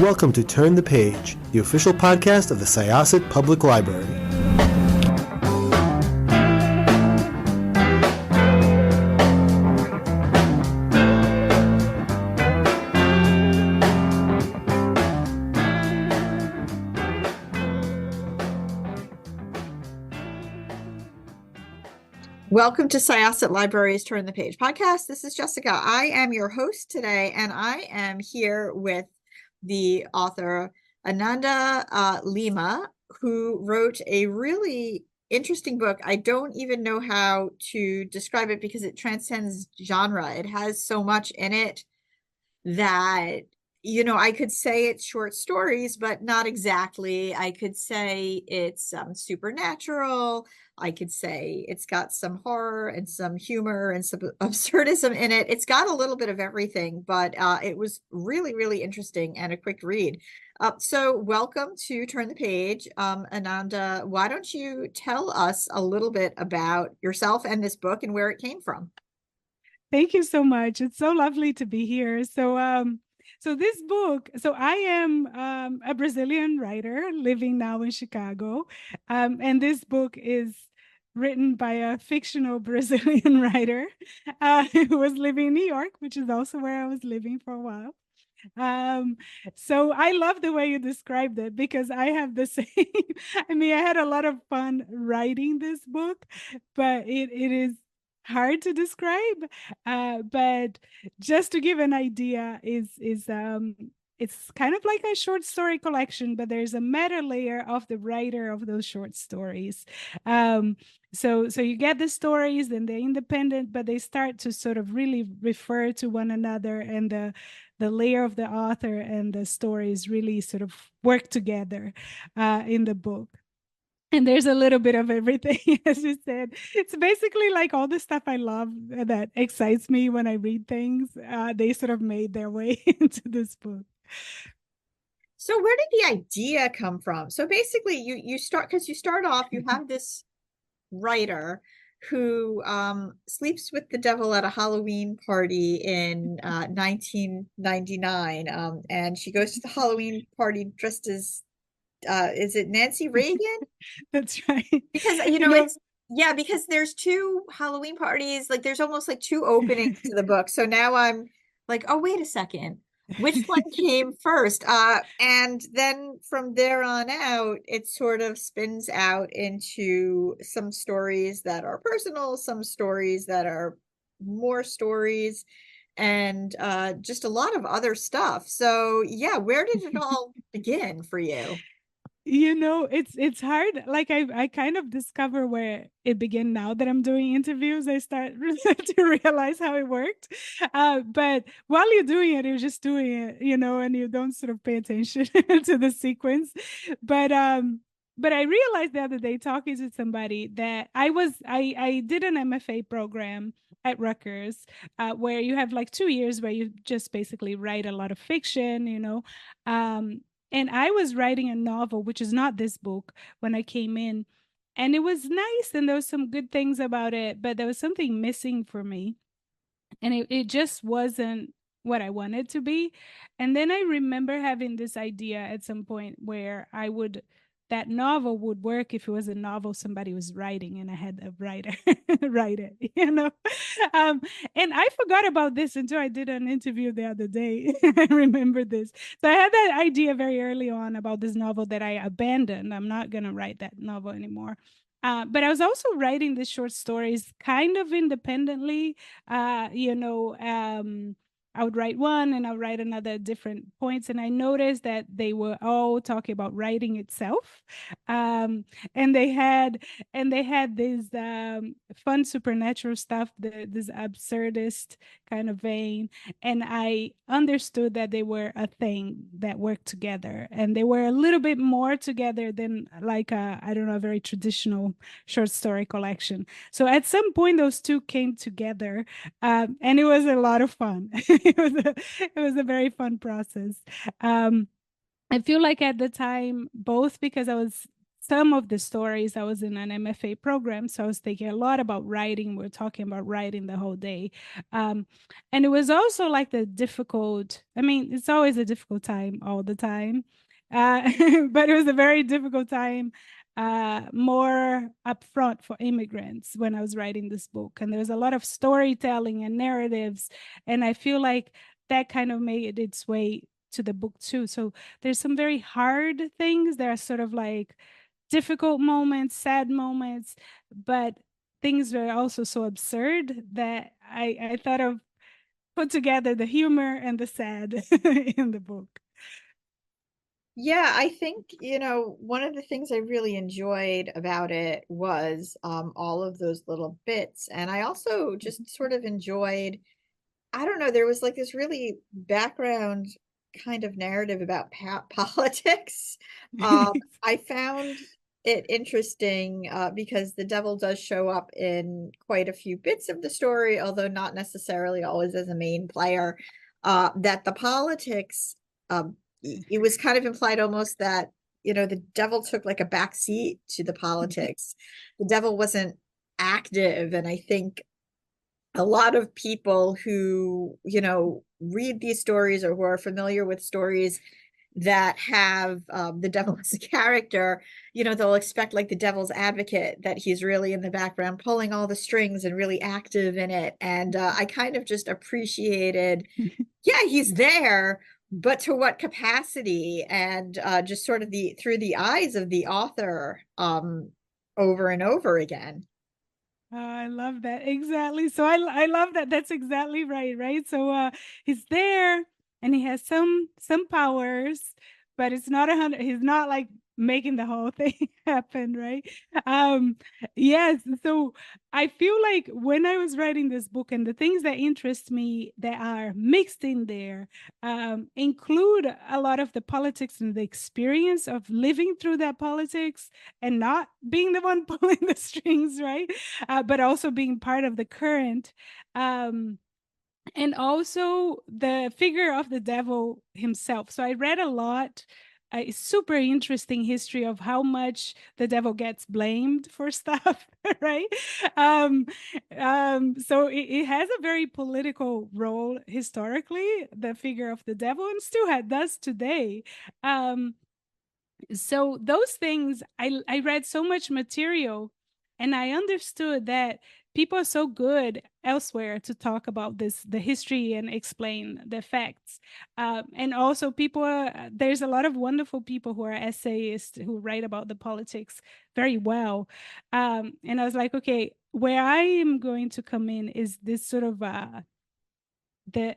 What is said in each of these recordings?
Welcome to Turn the Page, the official podcast of the Syosset Public Library. Welcome to Syosset Library's Turn the Page podcast. This is Jessica. I am your host today, and I am here with the author Ananda Lima, who wrote a really interesting book. I don't even know how to describe it because it transcends genre. It has so much in it that, I could say it's short stories, but not exactly. I could say it's supernatural. I could say it's got some horror and some humor and some absurdism in it. It's got a little bit of everything, but it was really, really interesting and a quick read. So welcome to Turn the Page. Ananda, why don't you tell us a little bit about yourself and this book and where it came from? Thank you so much. It's so lovely to be here. So this book, so I am a Brazilian writer living now in Chicago. And this book is written by a fictional Brazilian writer who was living in New York, which is also where I was living for a while. So I love the way you described it because I have the same. I had a lot of fun writing this book, but it is hard to describe. But just to give an idea, it's kind of like a short story collection, but there's a meta layer of the writer of those short stories. So you get the stories and they're independent, but they start to sort of really refer to one another, and the layer of the author and the stories really sort of work together in the book. And there's a little bit of everything, as you said. It's basically like all the stuff I love that excites me when I read things. They sort of made their way into this book. So where did the idea come from? So basically you start off, you have this writer who sleeps with the devil at a Halloween party in 1999. And she goes to the Halloween party dressed as is it Nancy Reagan? That's right. Because it's because there's two Halloween parties, like there's almost like two openings to the book. So now I'm like, oh, wait a second. Which one came first? And then from there on out, it sort of spins out into some stories that are personal, some stories that are more stories, and just a lot of other stuff. So yeah, where did it all begin for you? It's hard. Like I kind of discover where it began now that I'm doing interviews. I start to realize how it worked. But while you're doing it, you're just doing it, and you don't sort of pay attention to the sequence. But I realized the other day talking to somebody that I did an MFA program at Rutgers, where you have like 2 years where you just basically write a lot of fiction, and I was writing a novel, which is not this book, when I came in. And it was nice, and there was some good things about it, but there was something missing for me. And it just wasn't what I wanted to be. And then I remember having this idea at some point where that novel would work if it was a novel somebody was writing and I had a writer write it, and I forgot about this until I did an interview the other day. I remember this. So I had that idea very early on about this novel that I abandoned. I'm not going to write that novel anymore. But I was also writing these short stories kind of independently. I would write one and I'll write another at different points. And I noticed that they were all talking about writing itself. And they had this fun supernatural stuff, this absurdist kind of vein. And I understood that they were a thing that worked together. And they were a little bit more together than like a very traditional short story collection. So at some point, those two came together, and it was a lot of fun. It was a very fun process. I feel like at the time, both because I was some of the stories. I was in an MFA program, so I was thinking a lot about writing. We're talking about writing the whole day. And it was also like the difficult, I mean, it's always a difficult time all the time. Uh, but it was a very difficult time, more upfront for immigrants when I was writing this book. And there's a lot of storytelling and narratives. And I feel like that kind of made its way to the book too. So there's some very hard things. There are sort of like difficult moments, sad moments, but things were also so absurd that I thought of put together the humor and the sad in the book. Yeah, I think, one of the things I really enjoyed about it was all of those little bits. And I also just sort of enjoyed, I don't know, there was like this really background kind of narrative about politics. I found it interesting because the devil does show up in quite a few bits of the story, although not necessarily always as a main player. That the politics, it was kind of implied almost that, the devil took like a back seat to the politics. The devil wasn't active. And I think a lot of people who, read these stories or who are familiar with stories that have the devil as a character, they'll expect like the devil's advocate, that he's really in the background pulling all the strings and really active in it. And I kind of just appreciated, yeah, he's there, but to what capacity, and just sort of through the eyes of the author over and over again. Oh, I love that. Exactly. So I love that. That's exactly right, right? So he's there and he has some powers, but it's not 100, he's not like making the whole thing happen, right? Um yes, so I feel like when I was writing this book and the things that interest me that are mixed in there include a lot of the politics and the experience of living through that politics and not being the one pulling the strings, right? But also being part of the current. And also the figure of the devil himself. So I read a lot. Super interesting history of how much the devil gets blamed for stuff, right? Um, so it has a very political role historically, the figure of the devil, and still does today. Um, so those things, I read so much material and I understood that people are so good elsewhere to talk about the history and explain the facts. And also there's a lot of wonderful people who are essayists who write about the politics very well. And I was like, okay, where I am going to come in is this sort of the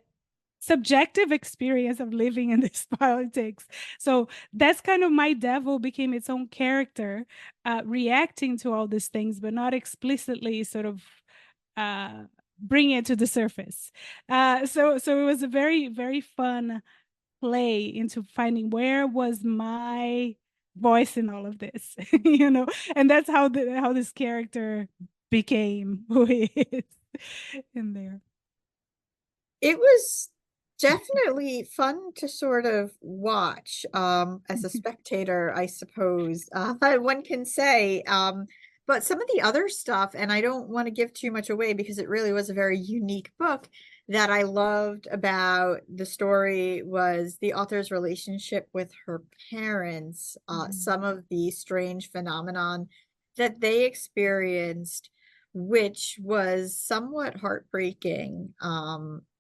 subjective experience of living in this politics. So that's kind of my devil became its own character, reacting to all these things, but not explicitly sort of bring it to the surface. So it was a very, very fun play into finding where was my voice in all of this, and that's how this character became who he is in there. It was definitely fun to sort of watch as a spectator, I suppose. One can say. But some of the other stuff, and I don't want to give too much away because it really was a very unique book, that I loved about the story was the author's relationship with her parents, some of the strange phenomenon that they experienced, which was somewhat heartbreaking.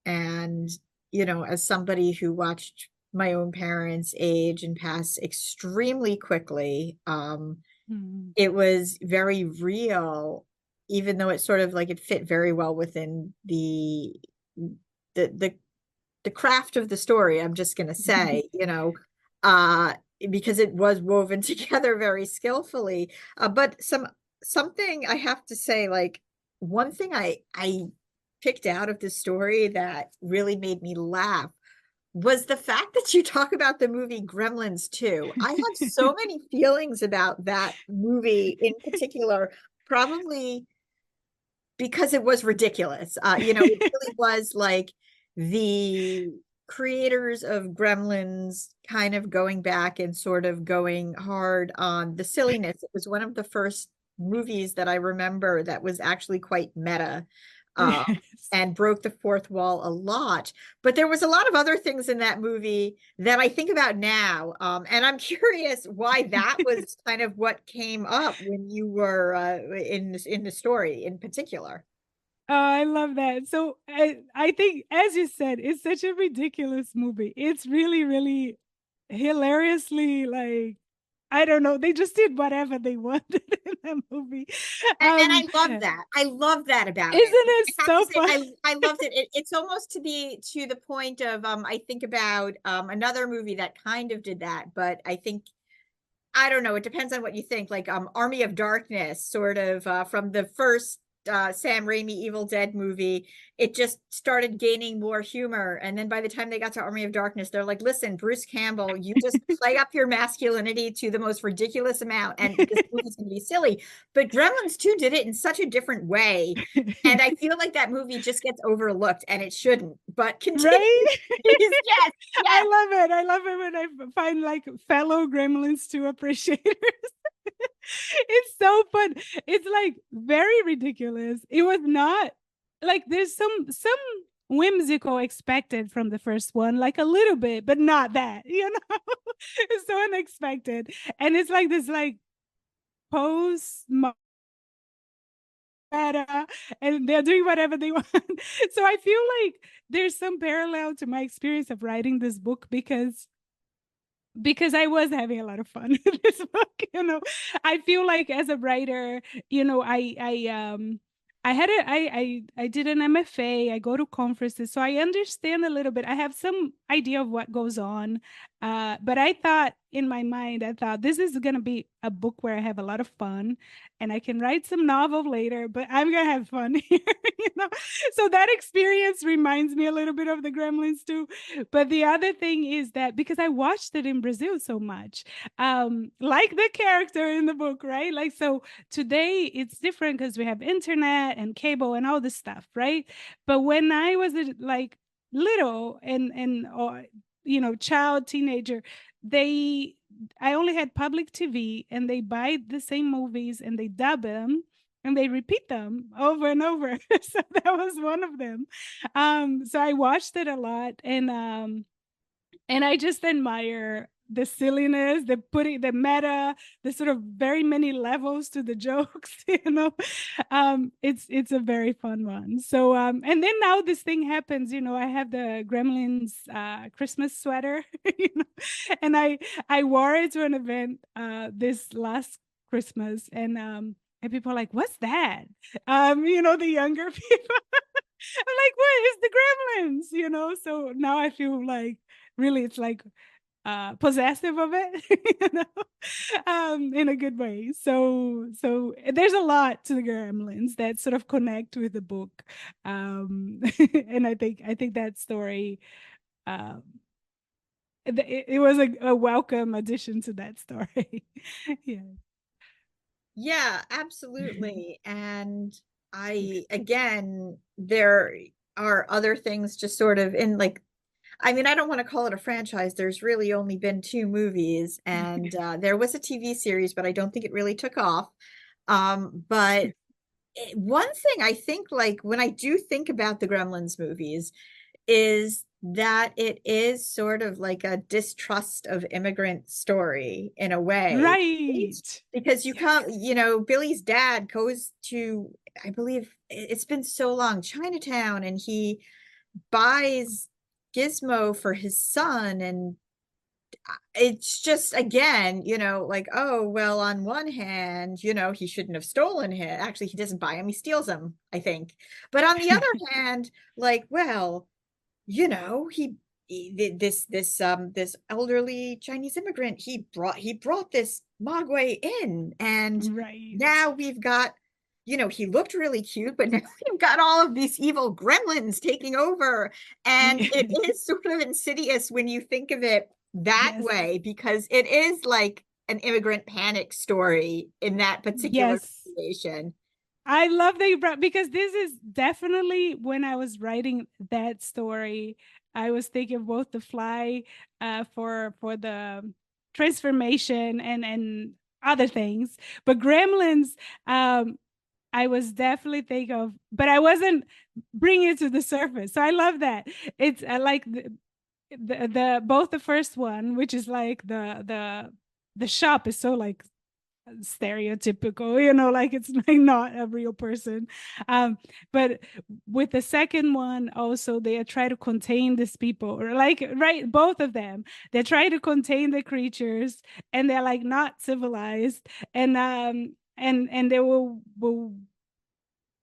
And, as somebody who watched my own parents age and pass extremely quickly, Mhm. it was very real, even though it sort of like it fit very well within the the craft of the story, I'm just gonna say, uh, because it was woven together very skillfully. But something I have to say, like one thing I picked out of this story that really made me laugh was the fact that you talk about the movie Gremlins 2. I have so many feelings about that movie in particular, probably because it was ridiculous. It really was like the creators of Gremlins kind of going back and sort of going hard on the silliness. It was one of the first movies that I remember that was actually quite meta, um, Yes. and broke the fourth wall a lot. But there was a lot of other things in that movie that I think about now. And I'm curious why that was kind of what came up when you were in the story in particular. Oh, I love that. So I think, as you said, it's such a ridiculous movie. It's really, really hilariously like, I don't know. They just did whatever they wanted in that movie. And I love Isn't that. I love that about it. it I have to so say, fun? I loved it. It's almost to the point of I think about another movie that kind of did that, but I think I don't know, it depends on what you think. Like Army of Darkness, sort of from the first Sam Raimi Evil Dead movie, it just started gaining more humor. And then by the time they got to Army of Darkness, they're like, listen, Bruce Campbell, you just play up your masculinity to the most ridiculous amount, and this movie's gonna be silly. But Gremlins 2 did it in such a different way. And I feel like that movie just gets overlooked, and it shouldn't. But continue. Right? Yes, I yes. love it. I love it when I find like fellow Gremlins 2 appreciators. It's so fun. It's like very ridiculous. It was not like there's some whimsical expected from the first one, like a little bit, but not that, you know. It's so unexpected. And it's like this like post meta, and they're doing whatever they want. So I feel like there's some parallel to my experience of writing this book because I was having a lot of fun with this book, you know. I feel like as a writer, you know, I had a I did an MFA, I go to conferences, so I understand a little bit. I have some idea of what goes on. But I thought in my mind, I thought this is gonna be a book where I have a lot of fun and I can write some novel later, but I'm gonna have fun here, you know. So that experience reminds me a little bit of the Gremlins too. But the other thing is that because I watched it in Brazil so much, like the character in the book, right? Like, so today it's different because we have internet and cable and all this stuff, right? But when I was like little and or you know, child, teenager, they I only had public TV, and they buy the same movies and they dub them and they repeat them over and over. So that was one of them. So I watched it a lot, and I just admire the silliness, the putting the meta, the sort of very many levels to the jokes, you know. It's a very fun one. So and then now this thing happens, you know, I have the Gremlins Christmas sweater, you know, and I wore it to an event this last Christmas, and people are like, what's that? You know, the younger people. I'm like, what is the Gremlins? You know, so now I feel like really it's like possessive of it, you know, in a good way. So there's a lot to the Gremlins that sort of connect with the book. And I think that story um it was a welcome addition to that story. Yeah. Yeah, absolutely. And again, there are other things just sort of in like, I mean, I don't want to call it a franchise. There's really only been two movies, and there was a TV series, but I don't think it really took off. But one thing I think, like, when I do think about the Gremlins movies, is that it is sort of like a distrust of immigrant story in a way. Right. Because you Yes. come, you know, Billy's dad goes to, I believe it's been so long, Chinatown, and he buys Gizmo for his son. And it's just, again, you know, like, oh, well, on one hand, you know, he shouldn't have stolen him. Actually, he doesn't buy him, he steals him, I think. But on the other hand, like, well, you know, this elderly Chinese immigrant, he brought this Mogwai in, and Right. now we've got, you know, he looked really cute, but now we've got all of these evil gremlins taking over. And it Yeah. is sort of insidious when you think of it that Yes. way, because it is like an immigrant panic story in that particular Yes. situation. I love that you brought, because this is definitely when I was writing that story, I was thinking of both the fly for the transformation and other things, but gremlins, um I was definitely thinking of, but I wasn't bringing it to the surface. So I love that. It's like the both the first one, which is like the shop is so like stereotypical, like it's like not a real person. But with the second one also, they try to contain these people, or like, right, both of them, they try to contain the creatures, and they're like not civilized, and they will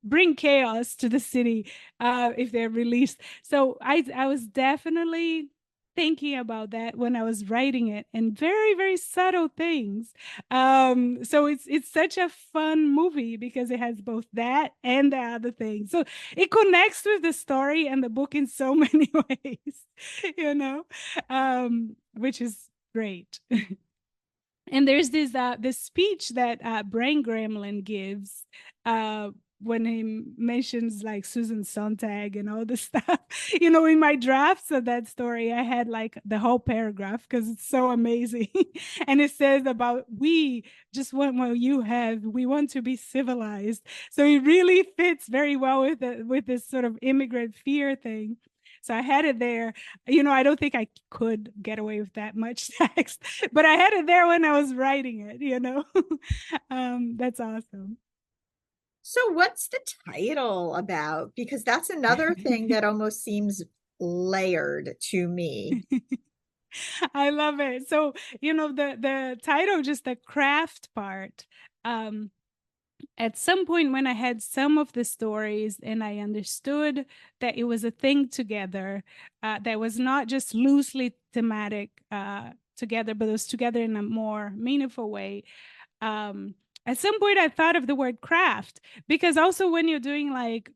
bring chaos to the city if they're released. So I was definitely thinking about that when I was writing it, and very, very subtle things. So it's such a fun movie because it has both that and the other thing. So it connects with the story and the book in so many ways, which is great. And there's this speech that Brain Gremlin gives uh, when he mentions like Susan Sontag and all this stuff. In my drafts of that story, I had like the whole paragraph because it's so amazing. And it says about, we just want what you have. We want to be civilized. So it really fits very well with this sort of immigrant fear thing. So I had it there. I don't think I could get away with that much text, but I had it there when I was writing it. That's awesome. So what's the title about? Because that's another thing that almost seems layered to me. I love it. So, the title, just the craft part. At some point when I had some of the stories and I understood that it was a thing together, that was not just loosely thematic together, but it was together in a more meaningful way. um, at some point I thought of the word craft, because also when you're doing like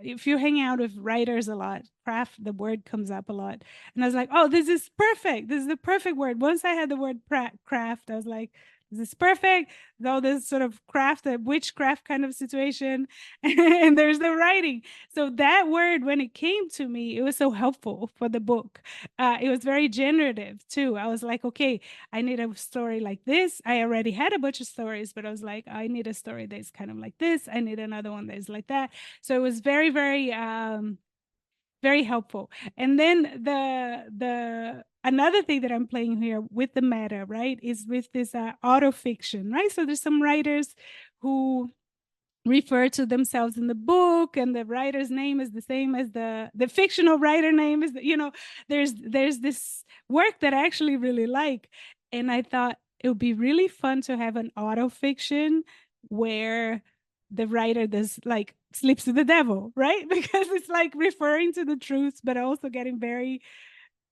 if you hang out with writers a lot, craft, the word comes up a lot, and I was like, oh, this is perfect, this is the perfect word. Once I had the word craft, I was like, this is perfect. Though this sort of craft, a witchcraft kind of situation, and there's the writing. So that word, when it came to me, it was so helpful for the book. It was very generative too. I was like, okay, I need a story like this. I already had a bunch of stories, but I was like, I need a story that's kind of like this. I need another one that's like that. So it was very, very, very helpful. And then the another thing that I'm playing here with the meta, right, is with this auto fiction, right? So there's some writers who refer to themselves in the book, and the writer's name is the same as the fictional writer name is, there's this work that I actually really like, and I thought it would be really fun to have an auto fiction where the writer does like sleeps with the devil, right? Because it's like referring to the truth but also getting very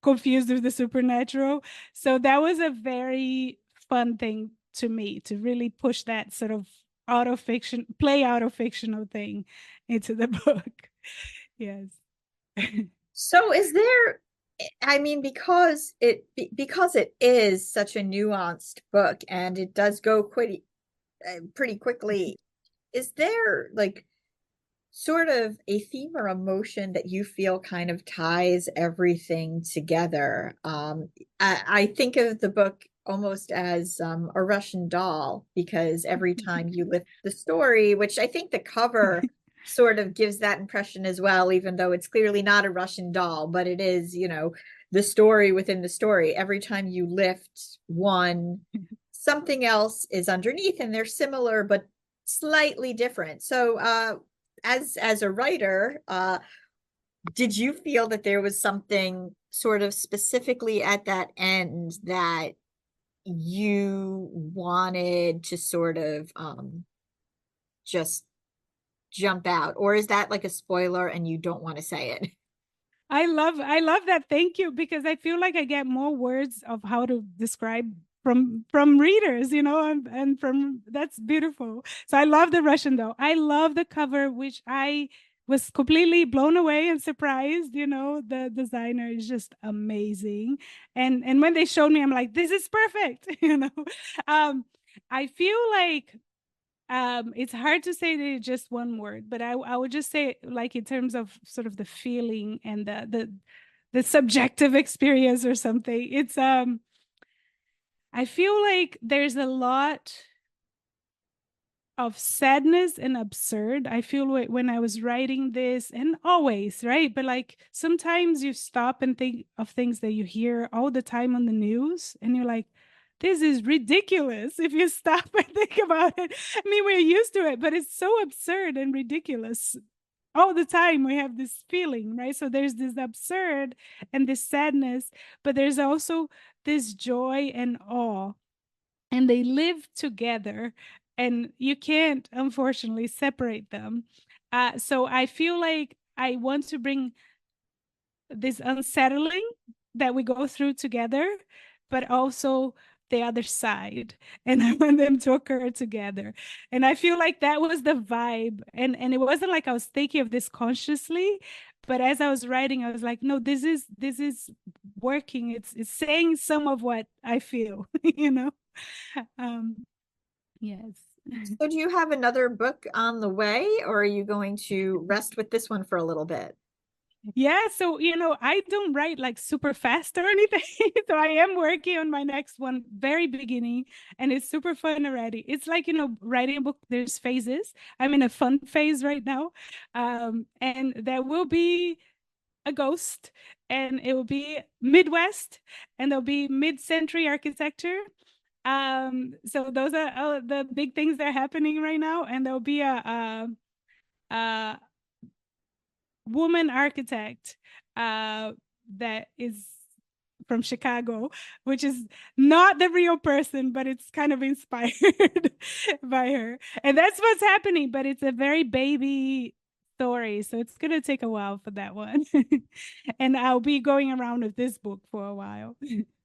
confused with the supernatural. So that was a very fun thing to me, to really push that sort of auto fiction, play auto fictional thing into the book. Yes. So is there, I mean, because it is such a nuanced book and it does go pretty quickly, is there like sort of a theme or emotion that you feel kind of ties everything together? I think of the book almost as a Russian doll, because every time you lift the story, which I think the cover sort of gives that impression as well, even though it's clearly not a Russian doll, but it is, the story within the story. Every time you lift one, something else is underneath, and they're similar but slightly different. So as a writer, did you feel that there was something sort of specifically at that end that you wanted to sort of just jump out, or is that like a spoiler and you don't want to say it? I love that. Thank you, because I feel like I get more words of how to describe from readers, and from, that's beautiful. So I love the Russian doll. I love the cover, which I was completely blown away and surprised. The designer is just amazing. And when they showed me, I'm like, this is perfect. um I feel like it's hard to say that it's just one word, but I would just say, like, in terms of sort of the feeling and the subjective experience or something, it's I feel like there's a lot of sadness and absurd. I feel like when I was writing this, and always, right? But like sometimes you stop and think of things that you hear all the time on the news, and you're like, this is ridiculous if you stop and think about it. I mean, we're used to it, but it's so absurd and ridiculous. All the time we have this feeling, right? So there's this absurd and this sadness, but there's also this joy and awe, and they live together, and you can't unfortunately separate them. So I feel like I want to bring this unsettling that we go through together, but also the other side, and I want them to occur together. And I feel like that was the vibe, and it wasn't like I was thinking of this consciously, but as I was writing, I was like, no, this is working. It's saying some of what I feel. um yes. So do you have another book on the way, or are you going to rest with this one for a little bit? Yeah, so I don't write like super fast or anything. So I am working on my next one very beginning, and it's super fun already. It's like, writing a book, there's phases. I'm in a fun phase right now. And there will be a ghost, and it will be Midwest, and there'll be mid-century architecture. So those are the big things that are happening right now, and there'll be a woman architect that is from Chicago, which is not the real person, but it's kind of inspired by her. And that's what's happening, but it's a very baby story, so it's gonna take a while for that one. And I'll be going around with this book for a while.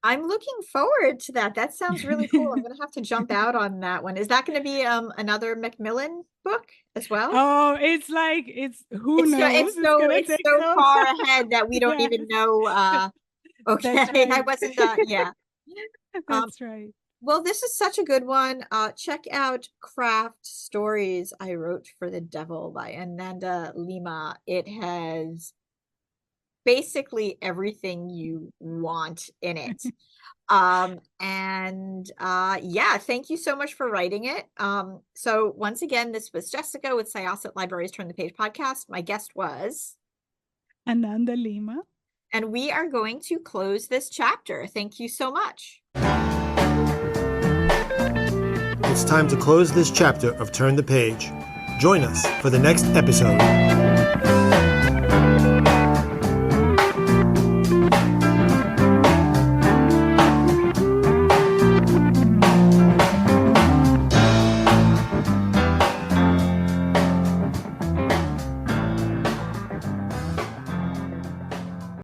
I'm looking forward to that. That sounds really cool. I'm gonna have to jump out on that one. Is that gonna be another Macmillan book as well? Oh, it's like who knows? It's so far ahead that we don't even know. Okay, right. I wasn't yeah. That's right. Well, this is such a good one. Check out Craft Stories I Wrote for the Devil by Ananda Lima. It has basically everything you want in it. Yeah, thank you so much for writing it. So once again, this was Jessica with Syosset Libraries Turn the Page podcast. My guest was Ananda Lima. And we are going to close this chapter. Thank you so much. It's time to close this chapter of Turn the Page. Join us for the next episode.